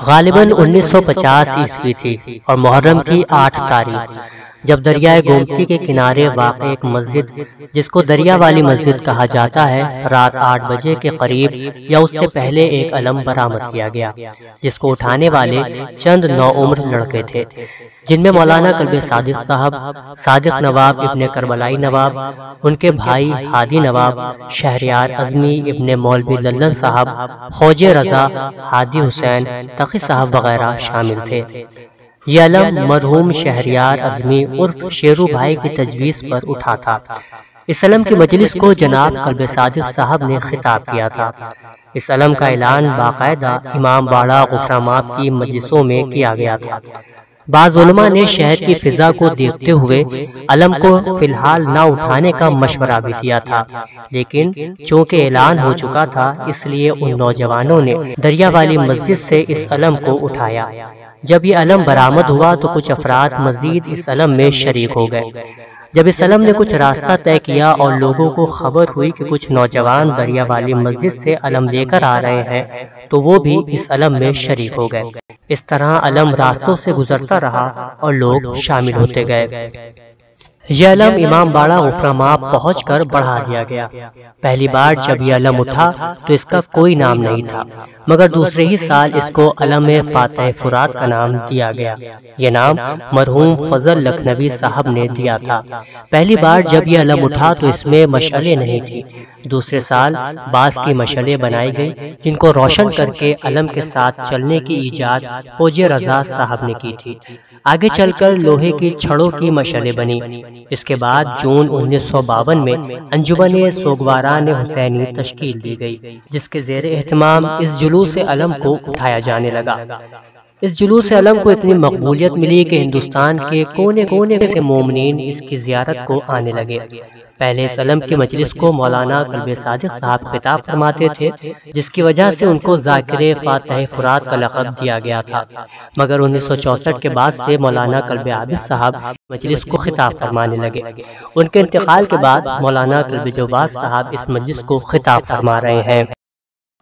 غالباً 1950 عیسوی تھی اور محرم کی 8 تاریخ، جب دریائے گومتی کے کنارے واقع ایک مسجد جس کو دریا والی مسجد کہا جاتا ہے، رات 8 بجے کے قریب یا اس سے پہلے ایک علم برآمد کیا گیا، جس کو اٹھانے والے چند نوعمر لڑکے تھے، جن میں مولانا کلب صادق صاحب، صادق نواب ابن کربلائی نواب، ان کے بھائی ہادی نواب، شہریار اعظمی ابن مولوی للن صاحب، خواجہ رضا، ہادی حسین، تقی صاحب وغیرہ شامل تھے۔ یہ علم مرحوم شہریار اعظمی عرف شیرو بھائی کی تجویز پر اٹھا تھا۔ اس علم کی مجلس کو جناب کلب صادق صاحب نے خطاب کیا تھا۔ اس علم کا اعلان باقاعدہ امام باڑہ غفراماب کی مجلسوں میں کیا گیا تھا۔ بعض علماء نے شہر کی فضا کو دیکھتے ہوئے علم کو فی الحال نہ اٹھانے کا مشورہ بھی دیا تھا، لیکن چونکہ اعلان ہو چکا تھا اس لیے ان نوجوانوں نے دریا والی مسجد سے اس علم کو اٹھایا۔ جب یہ علم برآمد ہوا تو کچھ افراد مزید اس علم میں شریک ہو گئے۔ جب اس علم نے کچھ راستہ طے کیا اور لوگوں کو خبر ہوئی کہ کچھ نوجوان دریا والی مسجد سے علم لے کر آ رہے ہیں تو وہ بھی اس علم میں شریک ہو گئے۔ اس طرح علم راستوں سے گزرتا رہا اور لوگ شامل ہوتے گئے۔ یہ علم امام باڑہ غفراماب پہنچ کر بڑھا دیا گیا۔ پہلی بار جب یہ علم اٹھا تو اس کا کوئی نام نہیں تھا، مگر دوسرے ہی سال اس کو علم فاتح فرات کا نام دیا گیا۔ یہ نام مرحوم فضل لکھنوی صاحب نے دیا تھا۔ پہلی بار جب یہ علم اٹھا تو اس میں مشعلیں نہیں تھی۔ دوسرے سال بانس کی مشعلیں بنائی گئی جن کو روشن کر کے علم کے ساتھ چلنے کی ایجاد خواجہ رضا صاحب نے کی تھی۔ آگے چل کر لوہے کی چھڑوں کی مشعلیں بنی۔ اس کے بعد جون 1952 میں انجمن سوگواران حسینی تشکیل دی گئی، جس کے زیر اہتمام اس جلوس علم کو اٹھایا جانے لگا۔ اس جلوس علم کو اتنی مقبولیت ملی کہ ہندوستان کے کونے کونے سے مومنین اس کی زیارت کو آنے لگے۔ پہلے اس علم کی مجلس کو مولانا کلب صادق صاحب خطاب فرماتے تھے، جس کی وجہ سے ان کو ذاکر فاتح فرات کا لقب دیا گیا تھا، مگر 1964 کے بعد سے مولانا کلب عابد صاحب مجلس کو خطاب فرمانے لگے۔ ان کے انتقال کے بعد مولانا کلب جواز صاحب اس مجلس کو خطاب فرما رہے ہیں۔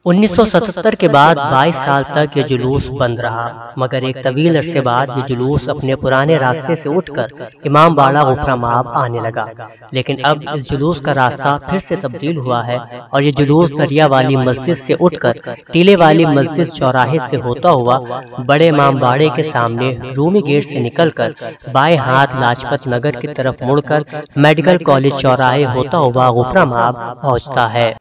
1977 کے بعد 22 سال تک یہ جلوس بند رہا، مگر ایک طویل عرصے بعد یہ جلوس اپنے پرانے راستے سے اٹھ کر امام باڑہ غفراماب آنے لگا، لیکن اب اس جلوس کا راستہ پھر سے تبدیل ہوا ہے اور یہ جلوس دریا والی مسجد سے اٹھ کر ٹیلے والی مسجد چوراہے سے ہوتا ہوا بڑے امام باڑے کے سامنے رومی گیٹ سے نکل کر بائیں ہاتھ لاجپت نگر کی طرف مڑ کر میڈیکل کالج چوراہے ہوتا ہوا غفراماب پہنچتا ہے۔